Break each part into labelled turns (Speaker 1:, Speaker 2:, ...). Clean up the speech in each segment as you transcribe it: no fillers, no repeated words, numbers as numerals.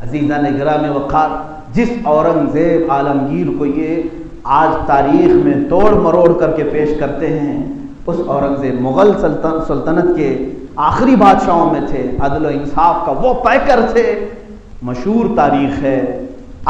Speaker 1: عزیزان گرامی وقار، جس اورنگزیب عالمگیر کو یہ آج تاریخ میں توڑ مروڑ کر کے پیش کرتے ہیں، اس اورنگزیب مغل سلطنت کے آخری بادشاہوں میں تھے، عدل و انصاف کا وہ پیکر تھے۔ مشہور تاریخ ہے،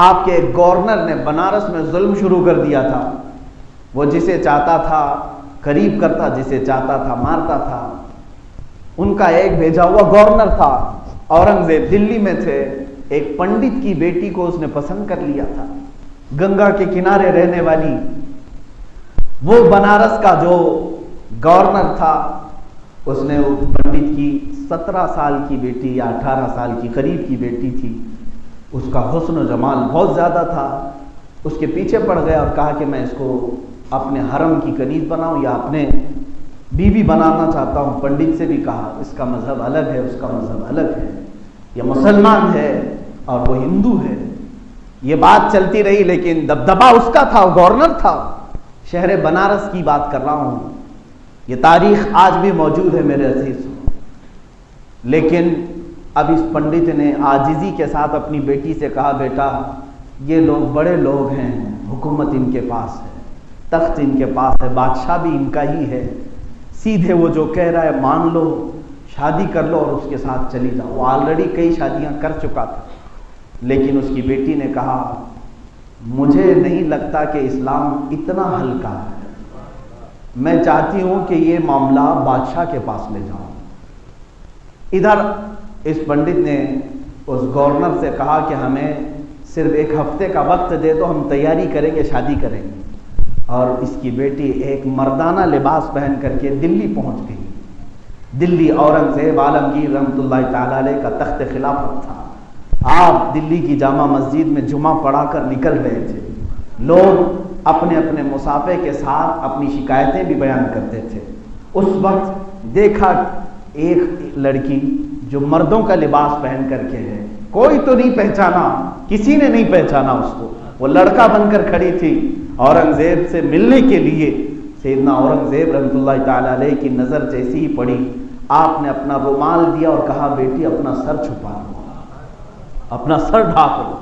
Speaker 1: آپ کے ایک گورنر نے بنارس میں ظلم شروع کر دیا تھا، وہ جسے چاہتا تھا قریب کرتا، جسے چاہتا تھا مارتا تھا۔ ان کا ایک بھیجا ہوا گورنر تھا، اورنگزیب دلی میں تھے، ایک پنڈت کی بیٹی کو اس نے پسند کر لیا تھا، گنگا کے کنارے رہنے والی۔ وہ بنارس کا جو گورنر تھا، اس نے وہ پنڈت کی 17 سال کی بیٹی یا 18 سال کی قریب کی بیٹی تھی، اس کا حسن و جمال بہت زیادہ تھا، اس کے پیچھے پڑ گیا اور کہا کہ میں اس کو اپنے حرم کی کنیز بناؤں یا اپنے بیوی بنانا چاہتا ہوں۔ پنڈت سے بھی کہا اس کا مذہب الگ ہے، اس کا مذہب الگ ہے، یہ مسلمان ہے اور وہ ہندو ہے۔ یہ بات چلتی رہی، لیکن دبدبا اس کا تھا، گورنر تھا۔ شہر بنارس کی بات کر رہا ہوں، یہ تاریخ آج بھی موجود ہے میرے عزیز۔ لیکن اب اس پنڈت نے عاجزی کے ساتھ اپنی بیٹی سے کہا، بیٹا یہ لوگ بڑے لوگ ہیں، حکومت ان کے پاس ہے، تخت ان کے پاس ہے، بادشاہ بھی ان کا ہی ہے، سیدھے وہ جو کہہ رہا ہے مان لو، شادی کر لو اور اس کے ساتھ چلی جاؤ۔ وہ آلریڈی کئی شادیاں کر چکا تھا، لیکن اس کی بیٹی نے کہا مجھے نہیں لگتا کہ اسلام اتنا ہلکا ہے، میں چاہتی ہوں کہ یہ معاملہ بادشاہ کے پاس لے جاؤں۔ ادھر اس پنڈت نے اس گورنر سے کہا کہ ہمیں صرف 1 ہفتے کا وقت دے تو ہم تیاری کریں گے، شادی کریں گے۔ اور اس کی بیٹی ایک مردانہ لباس پہن کر کے دلی پہنچ گئی۔ دلی اورنگزیب عالمگیر رحمۃ اللہ تعالی علیہ کا تخت خلافت تھا۔ آپ دلی کی جامع مسجد میں جمعہ پڑھا کر نکل رہے تھے، لوگ اپنے اپنے مسافے کے ساتھ اپنی شکایتیں بھی بیان کرتے تھے۔ اس وقت دیکھا ایک لڑکی جو مردوں کا لباس پہن کر کے ہے، کوئی تو نہیں پہچانا، کسی نے نہیں پہچانا اس کو، وہ لڑکا بن کر کھڑی تھی اورنگزیب سے ملنے کے لیے۔ سیدنا اورنگزیب رحمۃ اللہ تعالی علیہ کی نظر جیسی ہی پڑی، آپ نے اپنا رومال دیا اور کہا بیٹی اپنا سر چھپا لو، اپنا سر ڈھانک لو،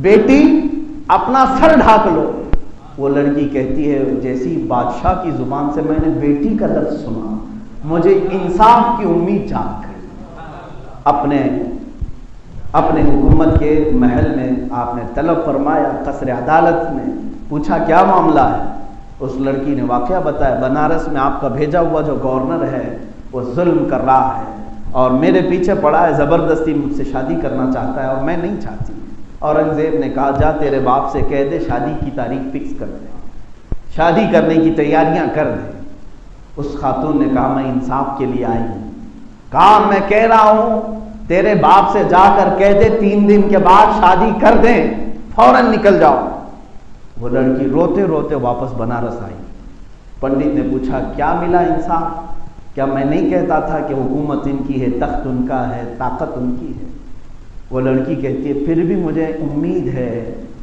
Speaker 1: بیٹی اپنا سر ڈھانک لو۔ وہ لڑکی کہتی ہے جیسی بادشاہ کی زبان سے میں نے بیٹی کا لفظ سنا، مجھے انصاف کی امید جاگ گئی۔ اپنے حکومت کے محل میں آپ نے طلب فرمایا، قصر عدالت میں پوچھا کیا معاملہ ہے۔ اس لڑکی نے واقعہ بتایا، بنارس میں آپ کا بھیجا ہوا جو گورنر ہے وہ ظلم کر رہا ہے اور میرے پیچھے پڑا ہے، زبردستی مجھ سے شادی کرنا چاہتا ہے اور میں نہیں چاہتی۔ اورنگزیب نے کہا جا تیرے باپ سے کہہ دے شادی کی تاریخ فکس کر دے، شادی کرنے کی تیاریاں کر دے۔ اس خاتون نے کہا میں انصاف کے لیے آئی ہوں۔ کہا میں کہہ رہا ہوں تیرے باپ سے جا کر کہہ دے 3 دن کے بعد شادی کر دیں، فوراً نکل جاؤ۔ وہ لڑکی روتے روتے واپس بنارس آئی۔ پنڈت نے پوچھا کیا ملا انصاف؟ کیا میں نہیں کہتا تھا کہ حکومت ان کی ہے، تخت ان کا ہے، طاقت ان کی ہے؟ وہ لڑکی کہتی ہے پھر بھی مجھے امید ہے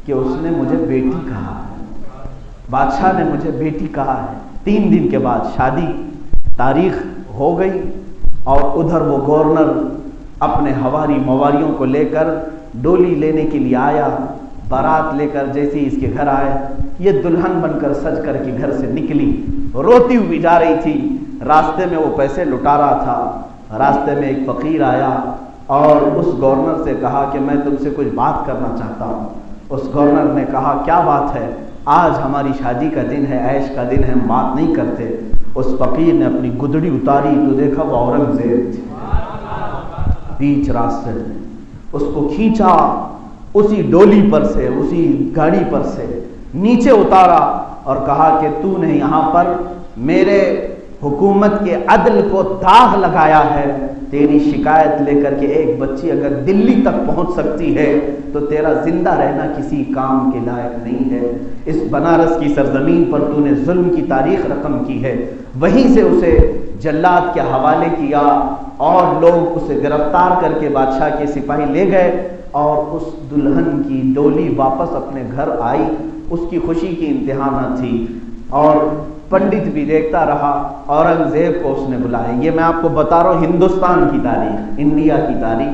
Speaker 1: کہ اس نے مجھے بیٹی کہا ہے، بادشاہ نے مجھے بیٹی کہا ہے۔ 3 دن کے بعد شادی تاریخ ہو گئی اور ادھر وہ گورنر اپنے حواری مواریوں کو لے کر ڈولی لینے کے لیے آیا۔ بارات لے کر جیسے اس کے گھر آئے، یہ دلہن بن کر سج کر کے گھر سے نکلی، روتی ہوئی جا رہی تھی۔ راستے میں وہ پیسے لٹا رہا تھا، راستے میں ایک فقیر آیا اور اس گورنر سے کہا کہ میں تم سے کچھ بات کرنا چاہتا ہوں۔ اس گورنر نے کہا کیا بات ہے؟ آج ہماری شادی کا دن ہے، عیش کا دن ہے، ہم بات نہیں کرتے۔ اس فقیر نے اپنی گدڑی اتاری تو دیکھا وہ اورنگزیب تھی، بیچ راستے میں اس کو کھینچا، اسی ڈولی پر سے، اسی گاڑی پر سے نیچے اتارا اور کہا کہ تو نے یہاں پر میرے حکومت کے عدل کو داغ لگایا ہے، تیری شکایت لے کر کے ایک بچی اگر دلی تک پہنچ سکتی ہے تو تیرا زندہ رہنا کسی کام کے لائق نہیں ہے۔ اس بنارس کی سرزمین پر تو نے ظلم کی تاریخ رقم کی ہے۔ وہیں سے اسے جلاد کے حوالے کیا اور لوگ اسے گرفتار کر کے بادشاہ کے سپاہی لے گئے اور اس دلہن کی ڈولی واپس اپنے گھر آئی۔ اس کی خوشی کی انتہا نہ تھی اور پنڈت بھی دیکھتا رہا۔ اورنگزیب کو اس نے بلایا۔ یہ میں آپ کو بتا رہا ہوں ہندوستان کی تاریخ، انڈیا کی تاریخ،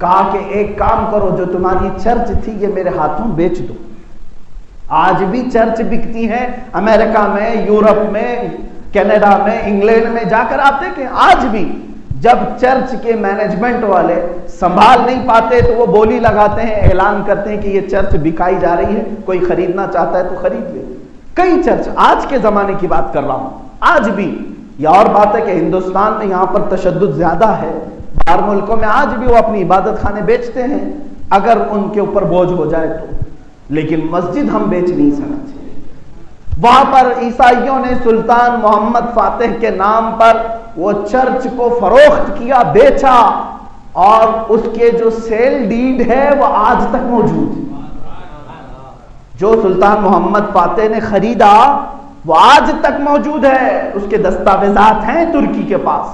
Speaker 1: کہا کہ ایک کام کرو، جو تمہاری چرچ تھی یہ میرے ہاتھوں بیچ دو۔ آج بھی چرچ بکتی ہے امریکہ میں، یورپ میں، کینیڈا میں، انگلینڈ میں جا کر آپ دیکھیں، آج بھی جب چرچ کے مینجمنٹ والے سنبھال نہیں پاتے تو وہ بولی لگاتے ہیں، اعلان کرتے ہیں کہ یہ چرچ بکائی جا رہی ہے، کوئی خریدنا چاہتا ہے تو خرید لے۔ کئی چرچ، آج کے زمانے کی بات کر رہا ہوں، آج بھی یہ اور بات ہے کہ ہندوستان میں یہاں پر تشدد زیادہ ہے، باہر ملکوں میں آج بھی وہ اپنی عبادت خانے بیچتے ہیں اگر ان کے اوپر بوجھ ہو جائے تو، لیکن مسجد ہم بیچ نہیں سکتے۔ وہاں پر عیسائیوں نے سلطان محمد فاتح کے نام پر وہ چرچ کو فروخت کیا، بیچا، اور اس کے جو سیل ڈیڈ ہے وہ آج تک موجود ہے۔ جو سلطان محمد فاتح نے خریدا وہ آج تک موجود ہے، اس کے دستاویزات ہیں ترکی کے پاس۔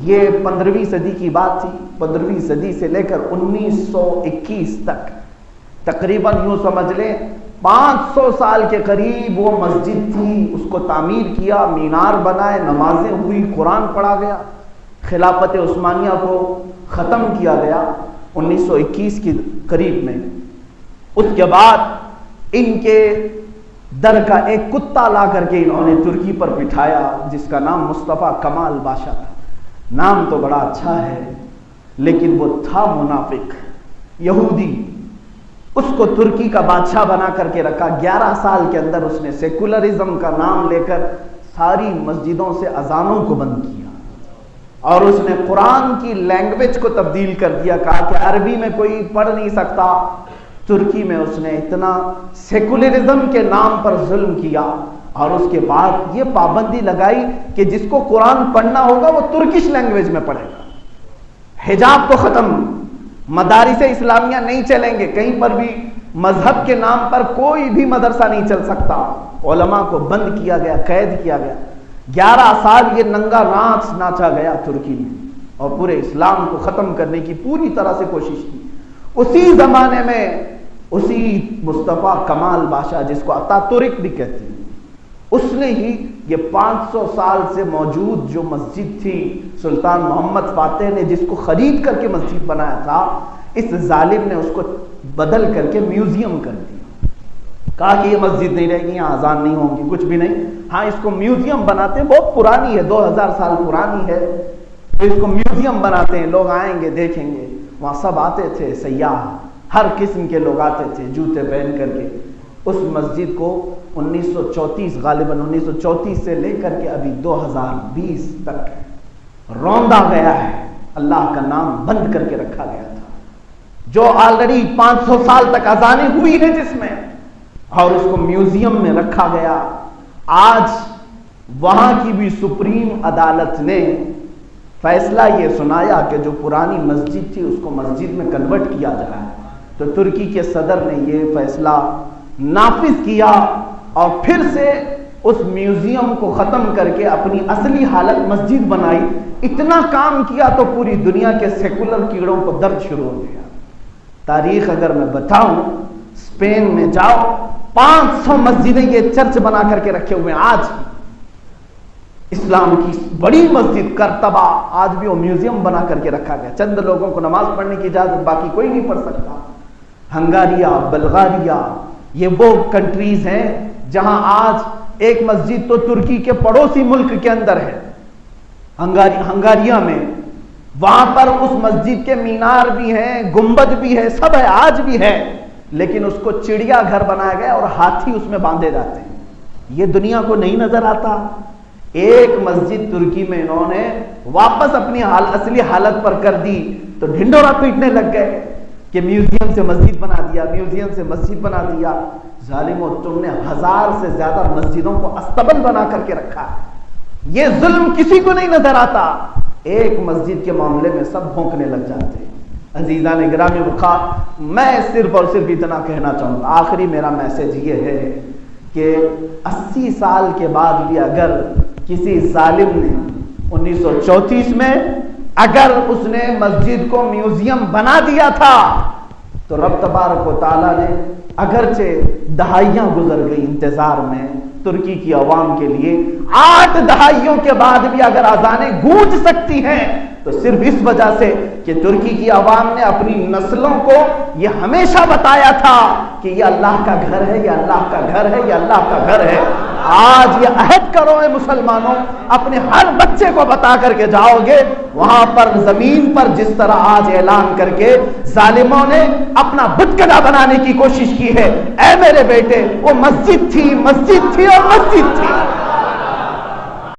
Speaker 1: یہ 15ویں صدی کی بات تھی، 15ویں صدی سے لے کر 1921 تک، تقریباً یوں سمجھ لیں 500 سال کے قریب وہ مسجد تھی، اس کو تعمیر کیا، مینار بنائے، نمازیں ہوئی، قرآن پڑھا گیا، خلافت عثمانیہ کو ختم کیا گیا 1921 کے قریب میں۔ اس کے بعد ان کے در کا ایک کتا لا کر کے انہوں نے ترکی پر بٹھایا، جس کا نام مصطفیٰ کمال بادشاہ تھا۔ نام تو بڑا اچھا ہے لیکن وہ تھا منافق یہودی، اس کو ترکی کا بادشاہ بنا کر کے رکھا۔ 11 سال کے اندر اس نے سیکولرزم کا نام لے کر ساری مسجدوں سے اذانوں کو بند کیا، اور اس نے قرآن کی لینگویج کو تبدیل کر دیا، کہا کہ عربی میں کوئی پڑھ نہیں سکتا۔ ترکی میں اس نے اتنا سیکولرزم کے نام پر ظلم کیا، اور اس کے بعد یہ پابندی لگائی کہ جس کو قرآن پڑھنا ہوگا وہ ترکش لینگویج میں پڑھے گا۔ حجاب کو ختم، مدارس اسلامیہ نہیں چلیں گے، کہیں پر بھی مذہب کے نام پر کوئی بھی مدرسہ نہیں چل سکتا، علماء کو بند کیا گیا، قید کیا گیا۔ 11 سال یہ ننگا ناچ ناچا گیا ترکی میں، اور پورے اسلام کو ختم کرنے کی پوری طرح سے کوشش کی۔ اسی زمانے میں اسی مصطفیٰ کمال بادشاہ، جس کو اتا ترک بھی کہتے ہیں، اس نے ہی یہ 500 سال سے موجود جو مسجد تھی سلطان محمد فاتح نے جس کو خرید کر کے مسجد بنایا تھا، اس ظالم نے اس کو بدل کر کے میوزیم کر دیا۔ کہا کہ یہ مسجد نہیں رہے گی، یہاں اذان نہیں ہوں گی، کچھ بھی نہیں، ہاں اس کو میوزیم بناتے ہیں، بہت پرانی ہے، 2000 سال پرانی ہے، تو اس کو میوزیم بناتے ہیں، لوگ آئیں گے دیکھیں گے۔ وہاں سب آتے تھے، سیاح ہر قسم کے لوگ آتے تھے جوتے پہن کر کے۔ اس مسجد کو 1934 غالباً 1934 سے لے کر کے ابھی 2020 تک روندا گیا ہے، اللہ کا نام بند کر کے رکھا گیا تھا، جو آلریڈی 500 سال تک اذانیں ہوئی ہیں جس میں، اور اس کو میوزیم میں رکھا گیا۔ آج وہاں کی بھی سپریم عدالت نے فیصلہ یہ سنایا کہ جو پرانی مسجد تھی اس کو مسجد میں کنورٹ کیا جائے، تو ترکی کے صدر نے یہ فیصلہ نافذ کیا اور پھر سے اس میوزیم کو ختم کر کے اپنی اصلی حالت مسجد بنائی۔ اتنا کام کیا تو پوری دنیا کے سیکولر کیڑوں کو درد شروع ہو گیا۔ تاریخ اگر میں بتاؤں، اسپین میں جاؤ 500 مسجدیں یہ چرچ بنا کر کے رکھے ہوئے ہیں۔ آج اسلام کی بڑی مسجد کرتبہ آج بھی وہ میوزیم بنا کر کے رکھا گیا، چند لوگوں کو نماز پڑھنے کی اجازت، باقی کوئی نہیں پڑھ سکتا۔ ہنگاریہ، بلغاریہ، یہ وہ کنٹریز ہیں جہاں آج ایک مسجد تو ترکی کے پڑوسی ملک کے اندر ہے، ہنگاریہ میں، وہاں پر اس مسجد کے مینار بھی ہیں، گنبد بھی ہے، سب ہے، آج بھی ہے، لیکن اس کو چڑیا گھر بنایا گیا اور ہاتھی اس میں باندھے جاتے ہیں۔ یہ دنیا کو نہیں نظر آتا۔ ایک مسجد ترکی میں انہوں نے واپس اپنی اصلی حالت پر کر دی تو ڈھنڈورا پیٹنے لگ گئے کہ میوزیم سے مسجد بنا دیا، میوزیم سے مسجد بنا دیا۔ ظالموں، تم نے 1000 سے زیادہ مسجدوں کو استبل بنا کر کے رکھا ہے۔ یہ ظلم کسی کو نہیں نظر آتا، ایک مسجد کے معاملے میں سب بھونکنے لگ جاتے ہیں۔ عزیزان گرامی وقار، میں صرف اور صرف اتنا کہنا چاہوں گا، آخری میرا میسج یہ ہے کہ 80 سال کے بعد بھی اگر کسی ظالم نے 1934 میں اگر اس نے مسجد کو میوزیم بنا دیا تھا تو رب تبارک و تعالیٰ نے اگرچہ دہائیاں گزر گئی انتظار میں ترکی کی عوام کے لیے، 8 دہائیوں کے بعد بھی اگر اذانیں گونج سکتی ہیں تو صرف اس وجہ سے کہ ترکی کی عوام نے اپنی نسلوں کو یہ ہمیشہ بتایا تھا کہ یہ اللہ کا گھر ہے، یہ اللہ کا گھر ہے، یہ اللہ کا گھر ہے۔ آج یہ عہد کرو اے مسلمانوں، اپنے ہر بچے کو بتا کر کے جاؤ گے، وہاں پر زمین پر جس طرح آج اعلان کر کے ظالموں نے اپنا بتکدہ بنانے کی کوشش کی ہے، اے میرے بیٹے وہ مسجد تھی، مسجد تھی اور مسجد تھی۔